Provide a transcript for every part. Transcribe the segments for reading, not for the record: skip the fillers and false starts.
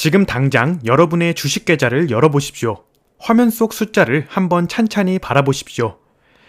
지금 당장 여러분의 주식 계좌를 열어보십시오. 화면 속 숫자를 한번 찬찬히 바라보십시오.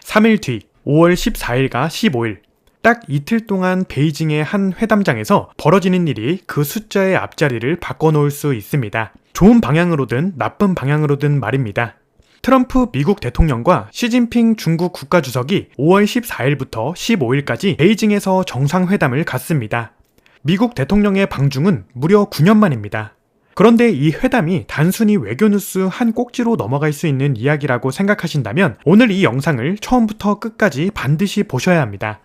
3일 뒤 5월 14일과 15일, 딱 이틀 동안 베이징의 한 회담장에서 벌어지는 일이 그 숫자의 앞자리를 바꿔놓을 수 있습니다. 좋은 방향으로든 나쁜 방향으로든 말입니다. 트럼프 미국 대통령과 시진핑 중국 국가주석이 5월 14일부터 15일까지 베이징에서 정상회담을 갖습니다. 미국 대통령의 방중은 무려 9년 만입니다. 그런데 이 회담이 단순히 외교뉴스 한 꼭지로 넘어갈 수 있는 이야기라고 생각하신다면 오늘 이 영상을 처음부터 끝까지 반드시 보셔야 합니다.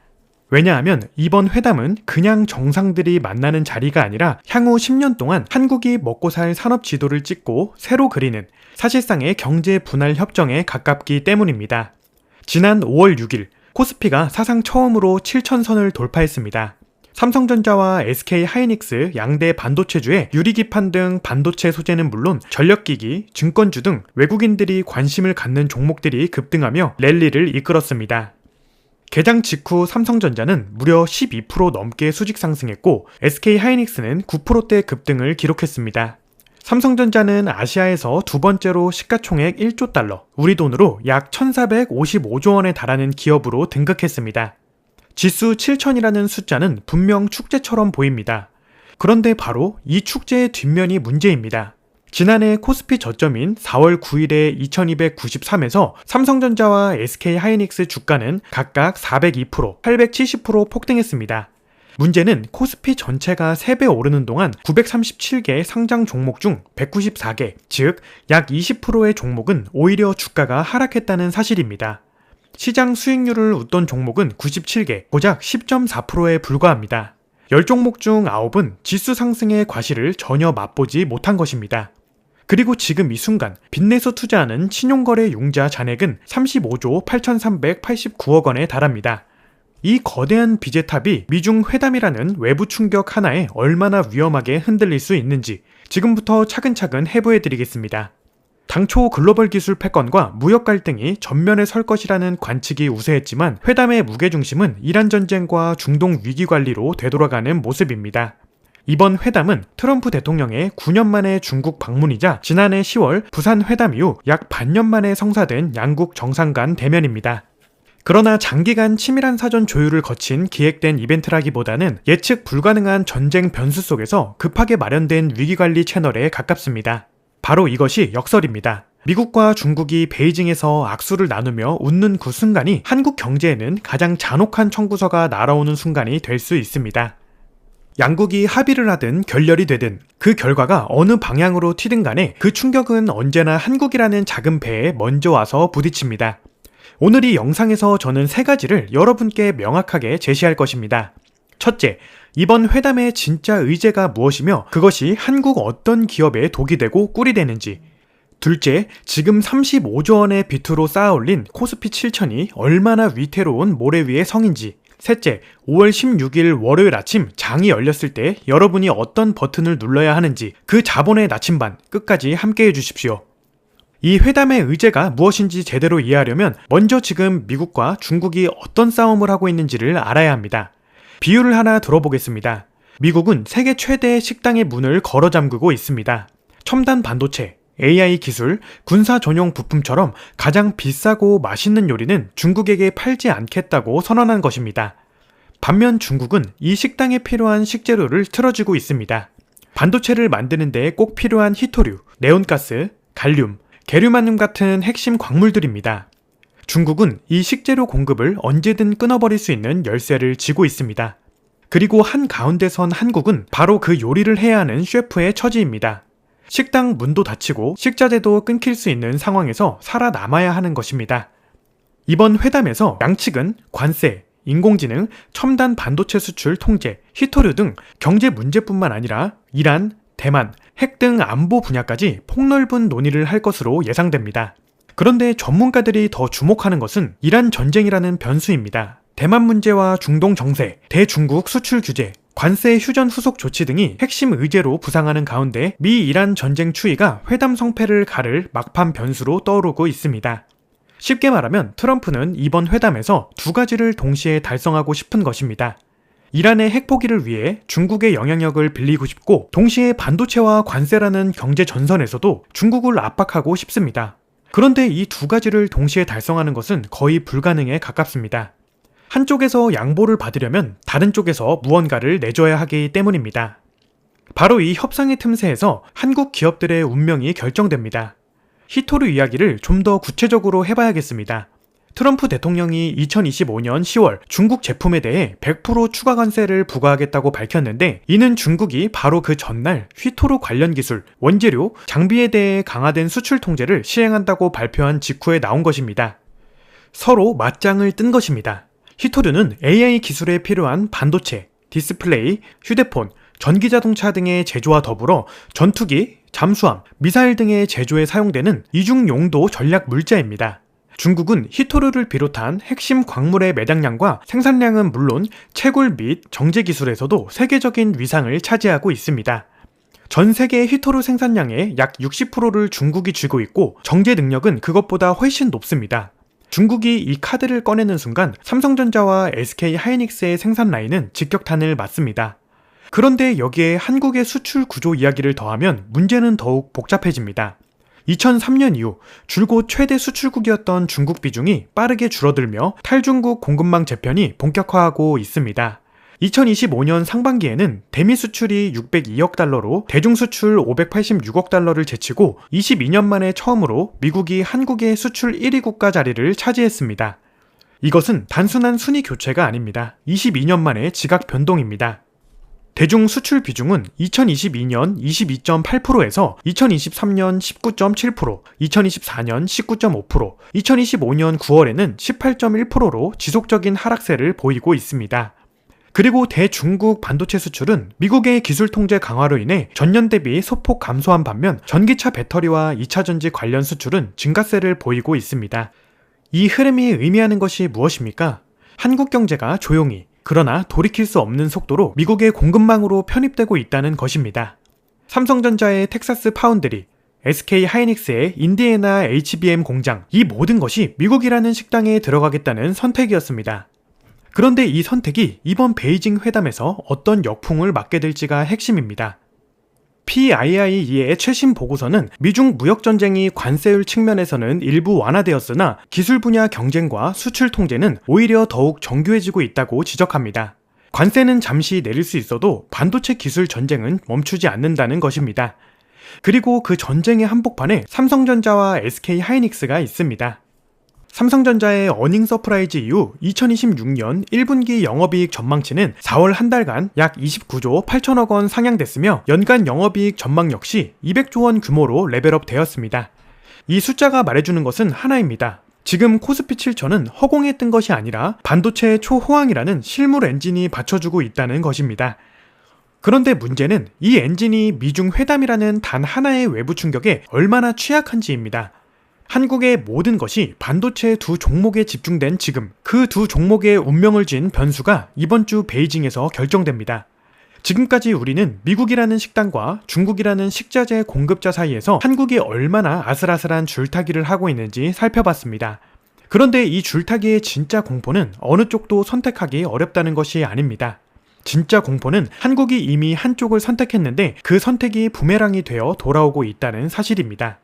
왜냐하면 이번 회담은 그냥 정상들이 만나는 자리가 아니라 향후 10년 동안 한국이 먹고 살 산업 지도를 찍고 새로 그리는 사실상의 경제 분할 협정에 가깝기 때문입니다. 지난 5월 6일 코스피가 사상 처음으로 7,000선을 돌파했습니다. 삼성전자와 SK하이닉스 양대 반도체주의 유리기판 등 반도체 소재는 물론 전력기기, 증권주 등 외국인들이 관심을 갖는 종목들이 급등하며 랠리를 이끌었습니다. 개장 직후 삼성전자는 무려 12% 넘게 수직 상승했고 SK하이닉스는 9%대 급등을 기록했습니다. 삼성전자는 아시아에서 두 번째로 시가총액 1조 달러, 우리 돈으로 약 1,455조 원에 달하는 기업으로 등극했습니다. 지수 7,000이라는 숫자는 분명 축제처럼 보입니다. 그런데 바로 이 축제의 뒷면이 문제입니다. 지난해 코스피 저점인 4월 9일에 2293에서 삼성전자와 SK하이닉스 주가는 각각 402%, 870% 폭등했습니다. 문제는 코스피 전체가 3배 오르는 동안 937개 상장 종목 중 194개, 즉 약 20%의 종목은 오히려 주가가 하락했다는 사실입니다. 시장 수익률을 웃돈 종목은 97개, 고작 10.4%에 불과합니다. 10종목 중 9은 지수 상승의 과실을 전혀 맛보지 못한 것입니다. 그리고 지금 이 순간 빚내서 투자하는 신용거래 융자 잔액은 35조 8,389억 원에 달합니다. 이 거대한 빚의 탑이 미중 회담이라는 외부 충격 하나에 얼마나 위험하게 흔들릴 수 있는지 지금부터 차근차근 해부해드리겠습니다. 당초 글로벌 기술 패권과 무역 갈등이 전면에 설 것이라는 관측이 우세했지만 회담의 무게중심은 이란 전쟁과 중동 위기 관리로 되돌아가는 모습입니다. 이번 회담은 트럼프 대통령의 9년 만의 중국 방문이자 지난해 10월 부산 회담 이후 약 반년 만에 성사된 양국 정상 간 대면입니다. 그러나 장기간 치밀한 사전 조율을 거친 기획된 이벤트라기보다는 예측 불가능한 전쟁 변수 속에서 급하게 마련된 위기관리 채널에 가깝습니다. 바로 이것이 역설입니다. 미국과 중국이 베이징에서 악수를 나누며 웃는 그 순간이 한국 경제에는 가장 잔혹한 청구서가 날아오는 순간이 될 수 있습니다. 양국이 합의를 하든 결렬이 되든 그 결과가 어느 방향으로 튀든 간에 그 충격은 언제나 한국이라는 작은 배에 먼저 와서 부딪힙니다. 오늘 이 영상에서 저는 3가지를 여러분께 명확하게 제시할 것입니다. 첫째, 이번 회담의 진짜 의제가 무엇이며 그것이 한국 어떤 기업에 독이 되고 꿀이 되는지. 둘째, 지금 35조 원의 비투로 쌓아올린 코스피 7,000이 얼마나 위태로운 모래 위의 성인지. 셋째, 5월 16일 월요일 아침 장이 열렸을 때 여러분이 어떤 버튼을 눌러야 하는지 그 자본의 나침반 끝까지 함께해 주십시오. 이 회담의 의제가 무엇인지 제대로 이해하려면 먼저 지금 미국과 중국이 어떤 싸움을 하고 있는지를 알아야 합니다. 비유를 하나 들어보겠습니다. 미국은 세계 최대의 식당의 문을 걸어 잠그고 있습니다. 첨단 반도체, AI 기술, 군사 전용 부품처럼 가장 비싸고 맛있는 요리는 중국에게 팔지 않겠다고 선언한 것입니다. 반면 중국은 이 식당에 필요한 식재료를 틀어주고 있습니다. 반도체를 만드는 데 꼭 필요한 히토류, 네온가스, 갈륨, 게르마늄 같은 핵심 광물들입니다. 중국은 이 식재료 공급을 언제든 끊어버릴 수 있는 열쇠를 쥐고 있습니다. 그리고 한가운데 선 한국은 바로 그 요리를 해야 하는 셰프의 처지입니다. 식당 문도 닫히고 식자재도 끊길 수 있는 상황에서 살아남아야 하는 것입니다. 이번 회담에서 양측은 관세, 인공지능, 첨단 반도체 수출 통제, 히토류 등 경제 문제뿐만 아니라 이란, 대만, 핵 등 안보 분야까지 폭넓은 논의를 할 것으로 예상됩니다. 그런데 전문가들이 더 주목하는 것은 이란 전쟁이라는 변수입니다. 대만 문제와 중동 정세, 대중국 수출 규제, 관세 휴전 후속 조치 등이 핵심 의제로 부상하는 가운데 미-이란 전쟁 추이가 회담 성패를 가를 막판 변수로 떠오르고 있습니다. 쉽게 말하면 트럼프는 이번 회담에서 2가지를 동시에 달성하고 싶은 것입니다. 이란의 핵포기를 위해 중국의 영향력을 빌리고 싶고 동시에 반도체와 관세라는 경제 전선에서도 중국을 압박하고 싶습니다. 그런데 이 두 가지를 동시에 달성하는 것은 거의 불가능에 가깝습니다. 한쪽에서 양보를 받으려면 다른 쪽에서 무언가를 내줘야 하기 때문입니다. 바로 이 협상의 틈새에서 한국 기업들의 운명이 결정됩니다. 히토류 이야기를 좀 더 구체적으로 해봐야겠습니다. 트럼프 대통령이 2025년 10월 중국 제품에 대해 100% 추가 관세를 부과하겠다고 밝혔는데, 이는 중국이 바로 그 전날 휘토루 관련 기술, 원재료, 장비에 대해 강화된 수출 통제를 시행한다고 발표한 직후에 나온 것입니다. 서로 맞짱을 뜬 것입니다. 휘토류는 AI 기술에 필요한 반도체, 디스플레이, 휴대폰, 전기자동차 등의 제조와 더불어 전투기, 잠수함, 미사일 등의 제조에 사용되는 이중 용도 전략 물자입니다. 중국은 히토류를 비롯한 핵심 광물의 매장량과 생산량은 물론 채굴 및 정제 기술에서도 세계적인 위상을 차지하고 있습니다. 전 세계 히토류 생산량의 약 60%를 중국이 쥐고 있고 정제 능력은 그것보다 훨씬 높습니다. 중국이 이 카드를 꺼내는 순간 삼성전자와 SK 하이닉스의 생산 라인은 직격탄을 맞습니다. 그런데 여기에 한국의 수출 구조 이야기를 더하면 문제는 더욱 복잡해집니다. 2003년 이후 줄곧 최대 수출국이었던 중국 비중이 빠르게 줄어들며 탈중국 공급망 재편이 본격화하고 있습니다. 2025년 상반기에는 대미 수출이 602억 달러로 대중 수출 586억 달러를 제치고 22년 만에 처음으로 미국이 한국의 수출 1위 국가 자리를 차지했습니다. 이것은 단순한 순위 교체가 아닙니다. 22년 만의 지각 변동입니다. 대중 수출 비중은 2022년 22.8%에서 2023년 19.7%, 2024년 19.5%, 2025년 9월에는 18.1%로 지속적인 하락세를 보이고 있습니다. 그리고 대중국 반도체 수출은 미국의 기술 통제 강화로 인해 전년 대비 소폭 감소한 반면 전기차 배터리와 2차전지 관련 수출은 증가세를 보이고 있습니다. 이 흐름이 의미하는 것이 무엇입니까? 한국 경제가 조용히, 그러나 돌이킬 수 없는 속도로 미국의 공급망으로 편입되고 있다는 것입니다. 삼성전자의 텍사스 파운드리, SK 하이닉스의 인디애나 HBM 공장, 이 모든 것이 미국이라는 식당에 들어가겠다는 선택이었습니다. 그런데 이 선택이 이번 베이징 회담에서 어떤 역풍을 맞게 될지가 핵심입니다. PIIE의 최신 보고서는 미중 무역전쟁이 관세율 측면에서는 일부 완화되었으나 기술 분야 경쟁과 수출 통제는 오히려 더욱 정교해지고 있다고 지적합니다. 관세는 잠시 내릴 수 있어도 반도체 기술 전쟁은 멈추지 않는다는 것입니다. 그리고 그 전쟁의 한복판에 삼성전자와 SK 하이닉스가 있습니다. 삼성전자의 어닝 서프라이즈 이후 2026년 1분기 영업이익 전망치는 4월 한 달간 약 29조 8천억 원 상향됐으며 연간 영업이익 전망 역시 200조 원 규모로 레벨업 되었습니다. 이 숫자가 말해주는 것은 하나입니다. 지금 코스피 7천은 허공에 뜬 것이 아니라 반도체 초호황이라는 실물 엔진이 받쳐주고 있다는 것입니다. 그런데 문제는 이 엔진이 미중 회담이라는 단 하나의 외부 충격에 얼마나 취약한지입니다. 한국의 모든 것이 반도체 두 종목에 집중된 지금, 그 두 종목의 운명을 쥔 변수가 이번 주 베이징에서 결정됩니다. 지금까지 우리는 미국이라는 식당과 중국이라는 식자재 공급자 사이에서 한국이 얼마나 아슬아슬한 줄타기를 하고 있는지 살펴봤습니다. 그런데 이 줄타기의 진짜 공포는 어느 쪽도 선택하기 어렵다는 것이 아닙니다. 진짜 공포는 한국이 이미 한쪽을 선택했는데 그 선택이 부메랑이 되어 돌아오고 있다는 사실입니다.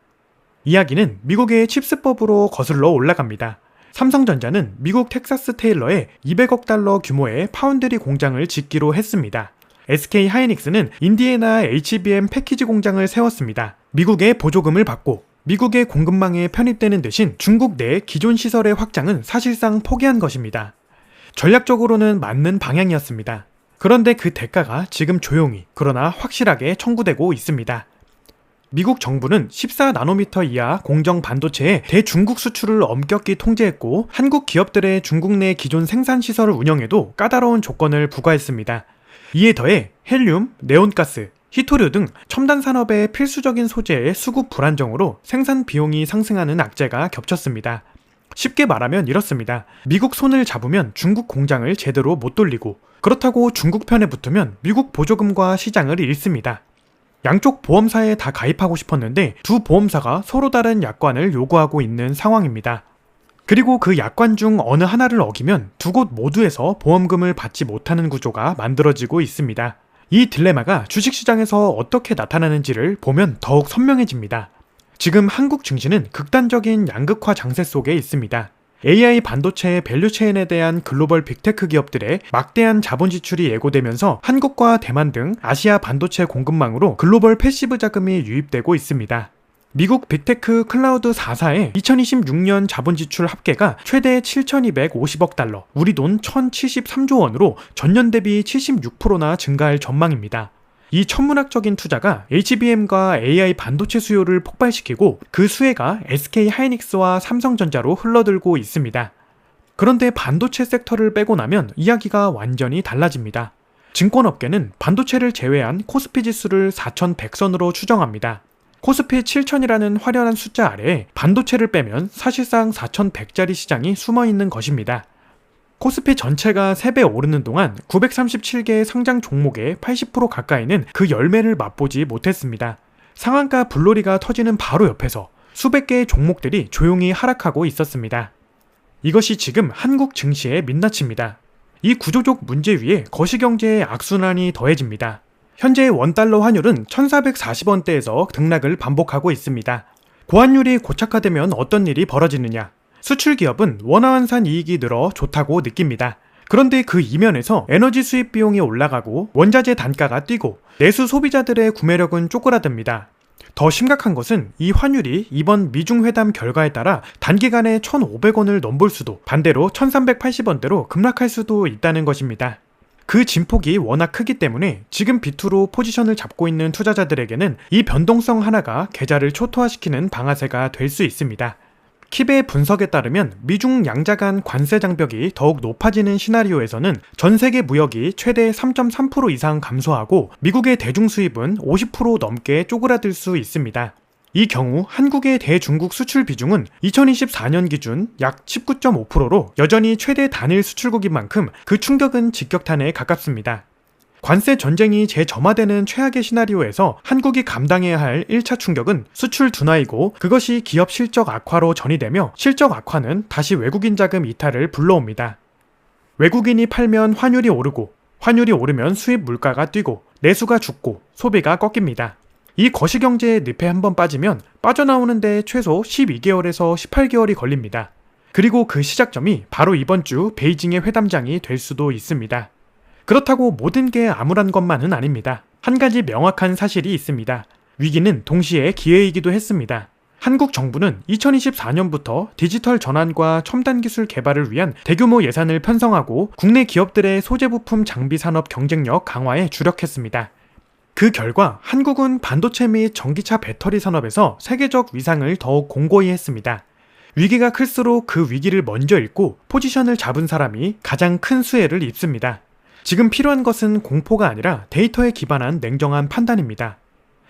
이야기는 미국의 칩스법으로 거슬러 올라갑니다. 삼성전자는 미국 텍사스 테일러에 200억 달러 규모의 파운드리 공장을 짓기로 했습니다. SK 하이닉스는 인디애나 HBM 패키지 공장을 세웠습니다. 미국의 보조금을 받고 미국의 공급망에 편입되는 대신 중국 내 기존 시설의 확장은 사실상 포기한 것입니다. 전략적으로는 맞는 방향이었습니다. 그런데 그 대가가 지금 조용히, 그러나 확실하게 청구되고 있습니다. 미국 정부는 14나노미터 이하 공정 반도체의 대중국 수출을 엄격히 통제했고 한국 기업들의 중국 내 기존 생산 시설을 운영에도 까다로운 조건을 부과했습니다. 이에 더해 헬륨, 네온가스, 히토류 등 첨단 산업의 필수적인 소재의 수급 불안정으로 생산 비용이 상승하는 악재가 겹쳤습니다. 쉽게 말하면 이렇습니다. 미국 손을 잡으면 중국 공장을 제대로 못 돌리고, 그렇다고 중국 편에 붙으면 미국 보조금과 시장을 잃습니다. 양쪽 보험사에 다 가입하고 싶었는데 두 보험사가 서로 다른 약관을 요구하고 있는 상황입니다. 그리고 그 약관 중 어느 하나를 어기면 두 곳 모두에서 보험금을 받지 못하는 구조가 만들어지고 있습니다. 이 딜레마가 주식시장에서 어떻게 나타나는지를 보면 더욱 선명해집니다. 지금 한국 증시는 극단적인 양극화 장세 속에 있습니다. AI 반도체의 밸류체인에 대한 글로벌 빅테크 기업들의 막대한 자본 지출이 예고되면서 한국과 대만 등 아시아 반도체 공급망으로 글로벌 패시브 자금이 유입되고 있습니다. 미국 빅테크 클라우드 4사의 2026년 자본 지출 합계가 최대 7,250억 달러, 우리 돈 1,073조 원으로 전년 대비 76%나 증가할 전망입니다. 이 천문학적인 투자가 HBM과 AI 반도체 수요를 폭발시키고 그 수혜가 SK 하이닉스와 삼성전자로 흘러들고 있습니다. 그런데 반도체 섹터를 빼고 나면 이야기가 완전히 달라집니다. 증권업계는 반도체를 제외한 코스피 지수를 4,100선으로 추정합니다. 코스피 7,000이라는 화려한 숫자 아래에 반도체를 빼면 사실상 4,100짜리 시장이 숨어있는 것입니다. 코스피 전체가 3배 오르는 동안 937개의 상장 종목의 80% 가까이는 그 열매를 맛보지 못했습니다. 상한가 불놀이가 터지는 바로 옆에서 수백 개의 종목들이 조용히 하락하고 있었습니다. 이것이 지금 한국 증시의 민낯입니다. 이 구조적 문제 위에 거시경제의 악순환이 더해집니다. 현재 원달러 환율은 1440원대에서 등락을 반복하고 있습니다. 고환율이 고착화되면 어떤 일이 벌어지느냐? 수출 기업은 원화환산 이익이 늘어 좋다고 느낍니다. 그런데 그 이면에서 에너지 수입 비용이 올라가고 원자재 단가가 뛰고 내수 소비자들의 구매력은 쪼그라듭니다. 더 심각한 것은 이 환율이 이번 미중 회담 결과에 따라 단기간에 1,500원을 넘볼 수도 반대로 1,380원대로 급락할 수도 있다는 것입니다. 그 진폭이 워낙 크기 때문에 지금 비투로 포지션을 잡고 있는 투자자들에게는 이 변동성 하나가 계좌를 초토화시키는 방아쇠가 될 수 있습니다. 킵의 분석에 따르면 미중 양자 간 관세 장벽이 더욱 높아지는 시나리오에서는 전 세계 무역이 최대 3.3% 이상 감소하고 미국의 대중 수입은 50% 넘게 쪼그라들 수 있습니다. 이 경우 한국의 대중국 수출 비중은 2024년 기준 약 19.5%로 여전히 최대 단일 수출국인 만큼 그 충격은 직격탄에 가깝습니다. 관세 전쟁이 재점화되는 최악의 시나리오에서 한국이 감당해야 할 1차 충격은 수출 둔화이고 그것이 기업 실적 악화로 전이되며 실적 악화는 다시 외국인 자금 이탈을 불러옵니다. 외국인이 팔면 환율이 오르고 환율이 오르면 수입 물가가 뛰고 내수가 죽고 소비가 꺾입니다. 이 거시경제의 늪에 한번 빠지면 빠져나오는데 최소 12개월에서 18개월이 걸립니다. 그리고 그 시작점이 바로 이번 주 베이징의 회담장이 될 수도 있습니다. 그렇다고 모든 게 암울한 것만은 아닙니다. 한 가지 명확한 사실이 있습니다. 위기는 동시에 기회이기도 했습니다. 한국 정부는 2024년부터 디지털 전환과 첨단 기술 개발을 위한 대규모 예산을 편성하고 국내 기업들의 소재 부품 장비 산업 경쟁력 강화에 주력했습니다. 그 결과 한국은 반도체 및 전기차 배터리 산업에서 세계적 위상을 더욱 공고히 했습니다. 위기가 클수록 그 위기를 먼저 읽고 포지션을 잡은 사람이 가장 큰 수혜를 입습니다. 지금 필요한 것은 공포가 아니라 데이터에 기반한 냉정한 판단입니다.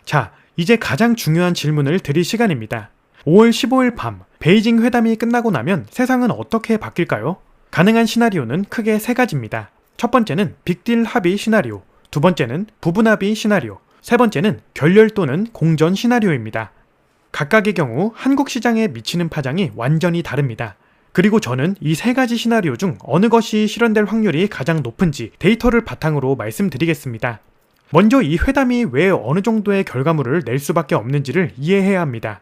자, 이제 가장 중요한 질문을 드릴 시간입니다. 5월 15일 밤 베이징 회담이 끝나고 나면 세상은 어떻게 바뀔까요? 가능한 시나리오는 크게 3가지입니다. 첫 번째는 빅딜 합의 시나리오, 두 번째는 부분 합의 시나리오, 세 번째는 결렬 또는 공전 시나리오입니다. 각각의 경우 한국 시장에 미치는 파장이 완전히 다릅니다. 그리고 저는 이 3가지 시나리오 중 어느 것이 실현될 확률이 가장 높은지 데이터를 바탕으로 말씀드리겠습니다. 먼저 이 회담이 왜 어느 정도의 결과물을 낼 수밖에 없는지를 이해해야 합니다.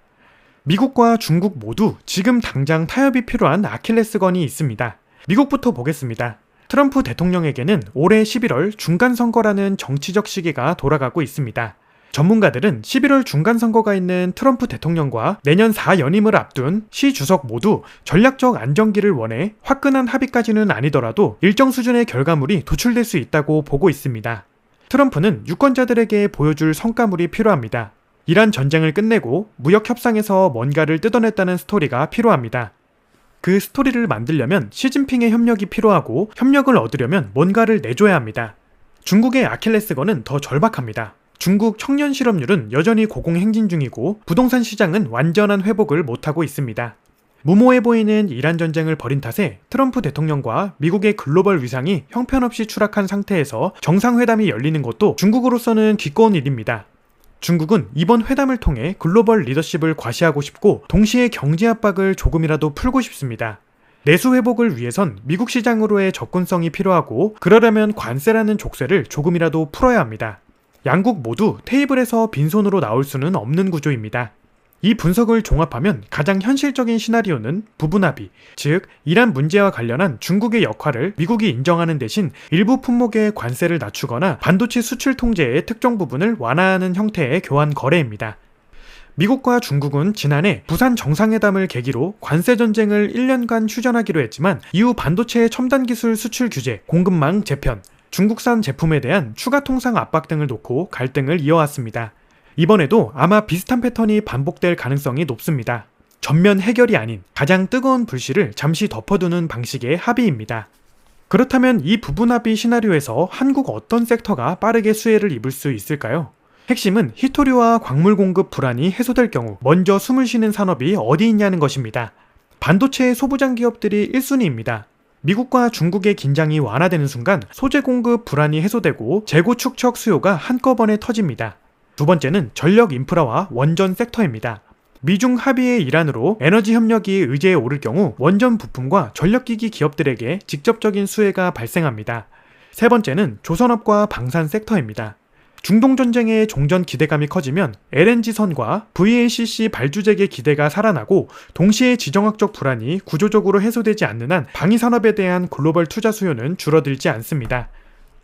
미국과 중국 모두 지금 당장 타협이 필요한 아킬레스건이 있습니다. 미국부터 보겠습니다. 트럼프 대통령에게는 올해 11월 중간선거라는 정치적 시기가 돌아가고 있습니다. 전문가들은 11월 중간선거가 있는 트럼프 대통령과 내년 4연임을 앞둔 시 주석 모두 전략적 안정기를 원해 화끈한 합의까지는 아니더라도 일정 수준의 결과물이 도출될 수 있다고 보고 있습니다. 트럼프는 유권자들에게 보여줄 성과물이 필요합니다. 이란 전쟁을 끝내고 무역 협상에서 뭔가를 뜯어냈다는 스토리가 필요합니다. 그 스토리를 만들려면 시진핑의 협력이 필요하고 협력을 얻으려면 뭔가를 내줘야 합니다. 중국의 아킬레스건은 더 절박합니다. 중국 청년 실업률은 여전히 고공행진 중이고 부동산 시장은 완전한 회복을 못하고 있습니다. 무모해 보이는 이란 전쟁을 벌인 탓에 트럼프 대통령과 미국의 글로벌 위상이 형편없이 추락한 상태에서 정상회담이 열리는 것도 중국으로서는 기꺼운 일입니다. 중국은 이번 회담을 통해 글로벌 리더십을 과시하고 싶고 동시에 경제 압박을 조금이라도 풀고 싶습니다. 내수 회복을 위해선 미국 시장으로의 접근성이 필요하고 그러려면 관세라는 족쇄를 조금이라도 풀어야 합니다. 양국 모두 테이블에서 빈손으로 나올 수는 없는 구조입니다. 이 분석을 종합하면 가장 현실적인 시나리오는 부분합의, 즉 이란 문제와 관련한 중국의 역할을 미국이 인정하는 대신 일부 품목의 관세를 낮추거나 반도체 수출 통제의 특정 부분을 완화하는 형태의 교환 거래입니다. 미국과 중국은 지난해 부산 정상회담을 계기로 관세 전쟁을 1년간 휴전하기로 했지만 이후 반도체 첨단 기술 수출 규제, 공급망 재편, 중국산 제품에 대한 추가 통상 압박 등을 놓고 갈등을 이어왔습니다. 이번에도 아마 비슷한 패턴이 반복될 가능성이 높습니다. 전면 해결이 아닌 가장 뜨거운 불씨를 잠시 덮어두는 방식의 합의입니다. 그렇다면 이 부분 합의 시나리오에서 한국 어떤 섹터가 빠르게 수혜를 입을 수 있을까요? 핵심은 히토류와 광물 공급 불안이 해소될 경우 먼저 숨을 쉬는 산업이 어디 있냐는 것입니다. 반도체 소부장 기업들이 1순위입니다. 미국과 중국의 긴장이 완화되는 순간 소재 공급 불안이 해소되고 재고 축적 수요가 한꺼번에 터집니다. 두 번째는 전력 인프라와 원전 섹터입니다. 미중 합의의 일환으로 에너지 협력이 의제에 오를 경우 원전 부품과 전력기기 기업들에게 직접적인 수혜가 발생합니다. 세 번째는 조선업과 방산 섹터입니다. 중동전쟁의 종전 기대감이 커지면 LNG선과 VLCC 발주재개 기대가 살아나고 동시에 지정학적 불안이 구조적으로 해소되지 않는 한 방위산업에 대한 글로벌 투자 수요는 줄어들지 않습니다.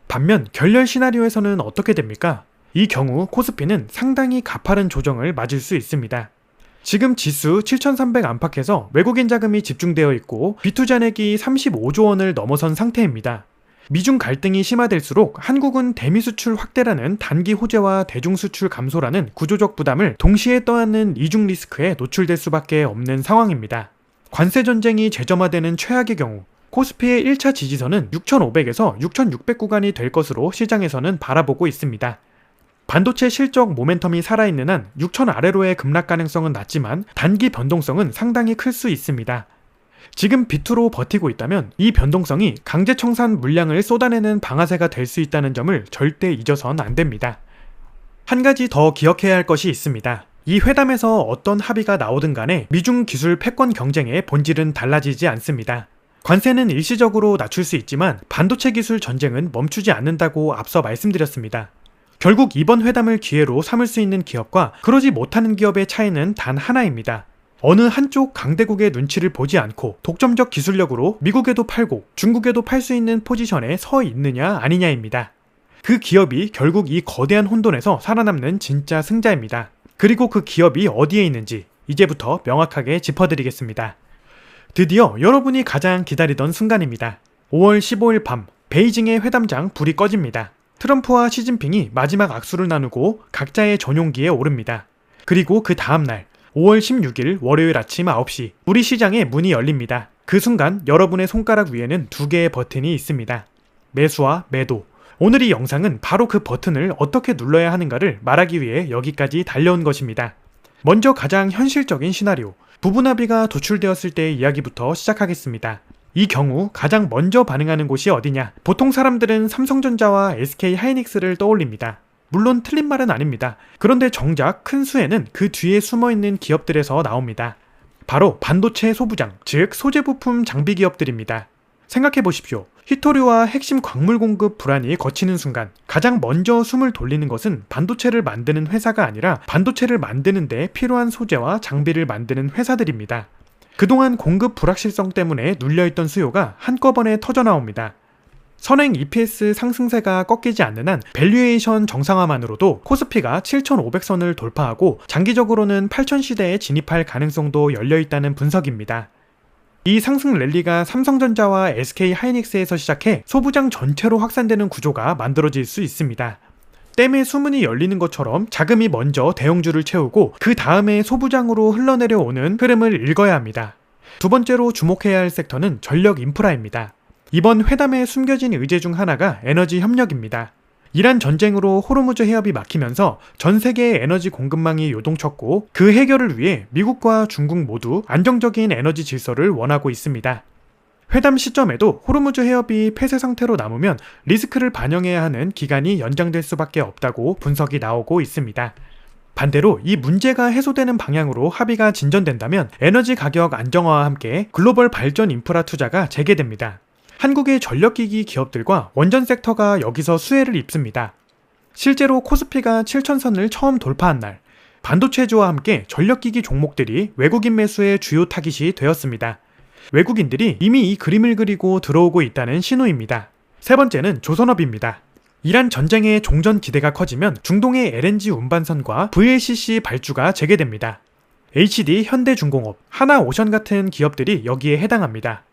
반면 결렬 시나리오에서는 어떻게 됩니까? 이 경우 코스피는 상당히 가파른 조정을 맞을 수 있습니다. 지금 지수 7,300 안팎에서 외국인 자금이 집중되어 있고 비투자액이 35조 원을 넘어선 상태입니다. 미중 갈등이 심화될수록 한국은 대미 수출 확대라는 단기 호재와 대중 수출 감소라는 구조적 부담을 동시에 떠안는 이중 리스크에 노출될 수밖에 없는 상황입니다. 관세 전쟁이 재점화되는 최악의 경우 코스피의 1차 지지선은 6,500에서 6,600 구간이 될 것으로 시장에서는 바라보고 있습니다. 반도체 실적 모멘텀이 살아있는 한 6,000 아래로의 급락 가능성은 낮지만 단기 변동성은 상당히 클 수 있습니다. 지금 비투로 버티고 있다면 이 변동성이 강제 청산 물량을 쏟아내는 방아쇠가 될 수 있다는 점을 절대 잊어선 안 됩니다. 한 가지 더 기억해야 할 것이 있습니다. 이 회담에서 어떤 합의가 나오든 간에 미중 기술 패권 경쟁의 본질은 달라지지 않습니다. 관세는 일시적으로 낮출 수 있지만 반도체 기술 전쟁은 멈추지 않는다고 앞서 말씀드렸습니다. 결국 이번 회담을 기회로 삼을 수 있는 기업과 그러지 못하는 기업의 차이는 단 하나입니다. 어느 한쪽 강대국의 눈치를 보지 않고 독점적 기술력으로 미국에도 팔고 중국에도 팔 수 있는 포지션에 서 있느냐 아니냐입니다. 그 기업이 결국 이 거대한 혼돈에서 살아남는 진짜 승자입니다. 그리고 그 기업이 어디에 있는지 이제부터 명확하게 짚어드리겠습니다. 드디어 여러분이 가장 기다리던 순간입니다. 5월 15일 밤 베이징의 회담장 불이 꺼집니다. 트럼프와 시진핑이 마지막 악수를 나누고 각자의 전용기에 오릅니다. 그리고 그 다음날 5월 16일 월요일 아침 9시 우리 시장의 문이 열립니다. 그 순간 여러분의 손가락 위에는 두 개의 버튼이 있습니다. 매수와 매도. 오늘 이 영상은 바로 그 버튼을 어떻게 눌러야 하는가를 말하기 위해 여기까지 달려온 것입니다. 먼저 가장 현실적인 시나리오, 부분합의가 도출되었을 때의 이야기부터 시작하겠습니다. 이 경우 가장 먼저 반응하는 곳이 어디냐? 보통 사람들은 삼성전자와 SK하이닉스를 떠올립니다. 물론 틀린 말은 아닙니다. 그런데 정작 큰 수혜는 그 뒤에 숨어있는 기업들에서 나옵니다. 바로 반도체 소부장, 즉 소재 부품 장비 기업들입니다. 생각해 보십시오. 히토류와 핵심 광물 공급 불안이 거치는 순간 가장 먼저 숨을 돌리는 것은 반도체를 만드는 회사가 아니라 반도체를 만드는 데 필요한 소재와 장비를 만드는 회사들입니다. 그동안 공급 불확실성 때문에 눌려있던 수요가 한꺼번에 터져나옵니다. 선행 EPS 상승세가 꺾이지 않는 한 밸류에이션 정상화만으로도 코스피가 7,500선을 돌파하고 장기적으로는 8,000시대에 진입할 가능성도 열려있다는 분석입니다. 이 상승 랠리가 삼성전자와 SK하이닉스에서 시작해 소부장 전체로 확산되는 구조가 만들어질 수 있습니다. 댐의 수문이 열리는 것처럼 자금이 먼저 대형주를 채우고 그 다음에 소부장으로 흘러내려오는 흐름을 읽어야 합니다. 두 번째로 주목해야 할 섹터는 전력 인프라입니다. 이번 회담에 숨겨진 의제 중 하나가 에너지 협력입니다. 이란 전쟁으로 호르무즈 해협이 막히면서 전 세계의 에너지 공급망이 요동쳤고 그 해결을 위해 미국과 중국 모두 안정적인 에너지 질서를 원하고 있습니다. 회담 시점에도 호르무즈 해협이 폐쇄 상태로 남으면 리스크를 반영해야 하는 기간이 연장될 수밖에 없다고 분석이 나오고 있습니다. 반대로 이 문제가 해소되는 방향으로 합의가 진전된다면 에너지 가격 안정화와 함께 글로벌 발전 인프라 투자가 재개됩니다. 한국의 전력기기 기업들과 원전 섹터가 여기서 수혜를 입습니다. 실제로 코스피가 7,000선을 처음 돌파한 날, 반도체주와 함께 전력기기 종목들이 외국인 매수의 주요 타깃이 되었습니다. 외국인들이 이미 이 그림을 그리고 들어오고 있다는 신호입니다. 세 번째는 조선업입니다. 이란 전쟁의 종전 기대가 커지면 중동의 LNG 운반선과 VLCC 발주가 재개됩니다. HD, 현대중공업, 하나오션 같은 기업들이 여기에 해당합니다.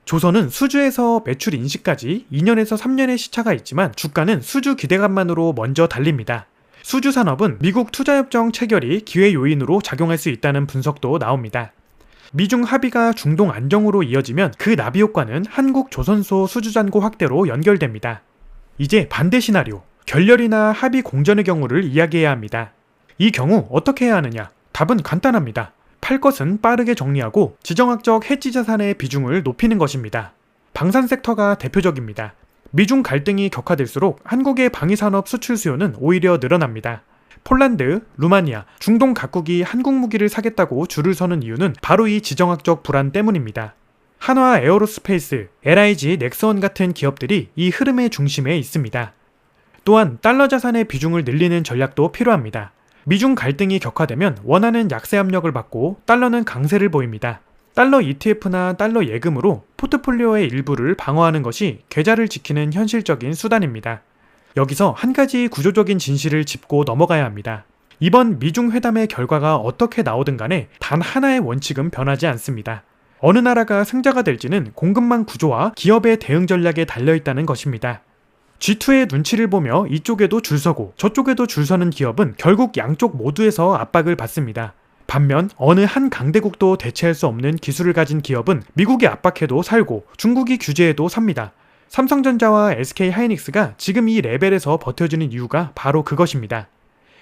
조선은 수주에서 매출 인식까지 2년에서 3년의 시차가 있지만 주가는 수주 기대감만으로 먼저 달립니다. 수주 산업은 미국 투자협정 체결이 기회 요인으로 작용할 수 있다는 분석도 나옵니다. 미중 합의가 중동 안정으로 이어지면 그 나비 효과는 한국 조선소 수주잔고 확대로 연결됩니다. 이제 반대 시나리오, 결렬이나 합의 공전의 경우를 이야기해야 합니다. 이 경우 어떻게 해야 하느냐? 답은 간단합니다. 팔 것은 빠르게 정리하고 지정학적 해지 자산의 비중을 높이는 것입니다. 방산 섹터가 대표적입니다. 미중 갈등이 격화될수록 한국의 방위산업 수출 수요는 오히려 늘어납니다. 폴란드, 루마니아, 중동 각국이 한국 무기를 사겠다고 줄을 서는 이유는 바로 이 지정학적 불안 때문입니다. 한화 에어로스페이스, LIG, 넥스원 같은 기업들이 이 흐름의 중심에 있습니다. 또한 달러 자산의 비중을 늘리는 전략도 필요합니다. 미중 갈등이 격화되면 원화는 약세 압력을 받고 달러는 강세를 보입니다. 달러 ETF나 달러 예금으로 포트폴리오의 일부를 방어하는 것이 계좌를 지키는 현실적인 수단입니다. 여기서 한 가지 구조적인 진실을 짚고 넘어가야 합니다. 이번 미중 회담의 결과가 어떻게 나오든 간에 단 하나의 원칙은 변하지 않습니다. 어느 나라가 승자가 될지는 공급망 구조와 기업의 대응 전략에 달려있다는 것입니다. G2의 눈치를 보며 이쪽에도 줄 서고 저쪽에도 줄 서는 기업은 결국 양쪽 모두에서 압박을 받습니다. 반면 어느 한 강대국도 대체할 수 없는 기술을 가진 기업은 미국이 압박해도 살고 중국이 규제해도 삽니다. 삼성전자와 SK하이닉스가 지금 이 레벨에서 버텨주는 이유가 바로 그것입니다.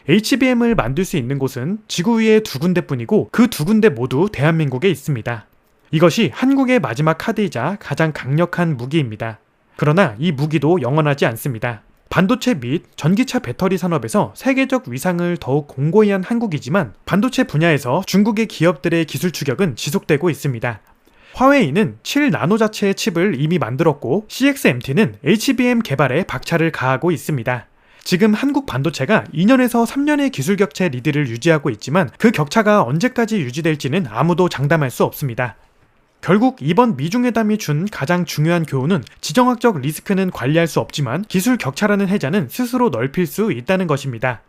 HBM을 만들 수 있는 곳은 지구 위에 2군데뿐이고 그 2군데 모두 대한민국에 있습니다. 이것이 한국의 마지막 카드이자 가장 강력한 무기입니다. 그러나 이 무기도 영원하지 않습니다. 반도체 및 전기차 배터리 산업에서 세계적 위상을 더욱 공고히 한 한국이지만 반도체 분야에서 중국의 기업들의 기술 추격은 지속되고 있습니다. 화웨이는 7나노 자체의 칩을 이미 만들었고 CXMT는 HBM 개발에 박차를 가하고 있습니다. 지금 한국 반도체가 2년에서 3년의 기술 격차 리드를 유지하고 있지만 그 격차가 언제까지 유지될지는 아무도 장담할 수 없습니다. 결국 이번 미중회담이 준 가장 중요한 교훈은 지정학적 리스크는 관리할 수 없지만 기술 격차라는 해자는 스스로 넓힐 수 있다는 것입니다.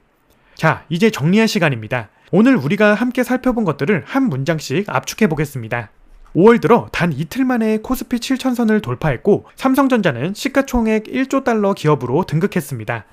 자, 이제 정리할 시간입니다. 오늘 우리가 함께 살펴본 것들을 한 문장씩 압축해 보겠습니다. 5월 들어 단 이틀 만에 코스피 7,000선을 돌파했고 삼성전자는 시가총액 1조 달러 기업으로 등극했습니다.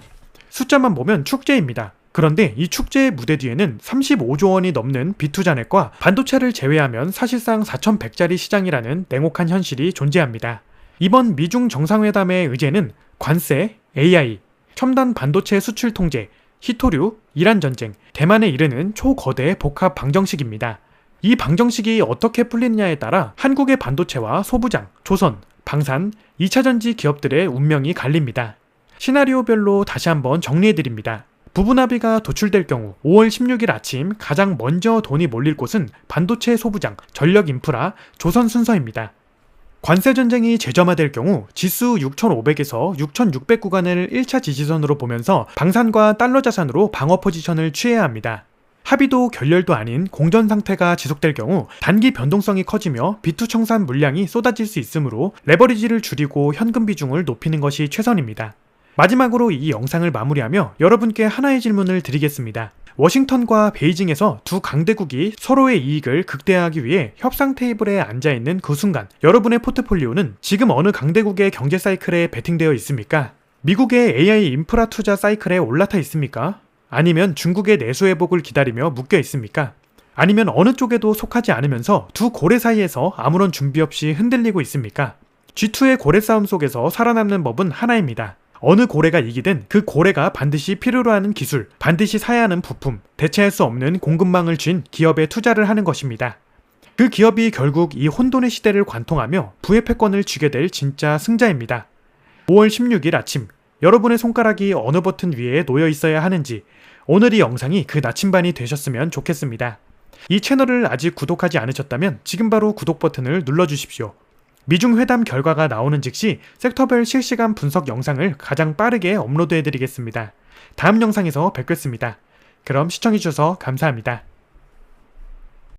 숫자만 보면 축제입니다. 그런데 이 축제의 무대 뒤에는 35조 원이 넘는 비투자넷과 반도체를 제외하면 사실상 4,100짜리 시장이라는 냉혹한 현실이 존재합니다. 이번 미중 정상회담의 의제는 관세, AI, 첨단 반도체 수출 통제, 희토류, 이란 전쟁, 대만에 이르는 초거대 복합 방정식입니다. 이 방정식이 어떻게 풀리느냐에 따라 한국의 반도체와 소부장, 조선, 방산, 2차전지 기업들의 운명이 갈립니다. 시나리오별로 다시 한번 정리해드립니다. 부분합의가 도출될 경우 5월 16일 아침 가장 먼저 돈이 몰릴 곳은 반도체 소부장, 전력 인프라, 조선 순서입니다. 관세전쟁이 재점화될 경우 지수 6,500에서 6,600 구간을 1차 지지선으로 보면서 방산과 달러 자산으로 방어 포지션을 취해야 합니다. 합의도 결렬도 아닌 공전 상태가 지속될 경우 단기 변동성이 커지며 비투 청산 물량이 쏟아질 수 있으므로 레버리지를 줄이고 현금 비중을 높이는 것이 최선입니다. 마지막으로 이 영상을 마무리하며 여러분께 하나의 질문을 드리겠습니다. 워싱턴과 베이징에서 두 강대국이 서로의 이익을 극대화하기 위해 협상 테이블에 앉아있는 그 순간 여러분의 포트폴리오는 지금 어느 강대국의 경제 사이클에 베팅되어 있습니까? 미국의 AI 인프라 투자 사이클에 올라타 있습니까? 아니면 중국의 내수 회복을 기다리며 묶여 있습니까? 아니면 어느 쪽에도 속하지 않으면서 두 고래 사이에서 아무런 준비 없이 흔들리고 있습니까? G2의 고래 싸움 속에서 살아남는 법은 하나입니다. 어느 고래가 이기든 그 고래가 반드시 필요로 하는 기술, 반드시 사야 하는 부품, 대체할 수 없는 공급망을 쥔 기업에 투자를 하는 것입니다. 그 기업이 결국 이 혼돈의 시대를 관통하며 부의 패권을 쥐게 될 진짜 승자입니다. 5월 16일 아침, 여러분의 손가락이 어느 버튼 위에 놓여 있어야 하는지, 오늘 이 영상이 그 나침반이 되셨으면 좋겠습니다. 이 채널을 아직 구독하지 않으셨다면 지금 바로 구독 버튼을 눌러주십시오. 미중 회담 결과가 나오는 즉시 섹터별 실시간 분석 영상을 가장 빠르게 업로드해드리겠습니다. 다음 영상에서 뵙겠습니다. 그럼 시청해주셔서 감사합니다.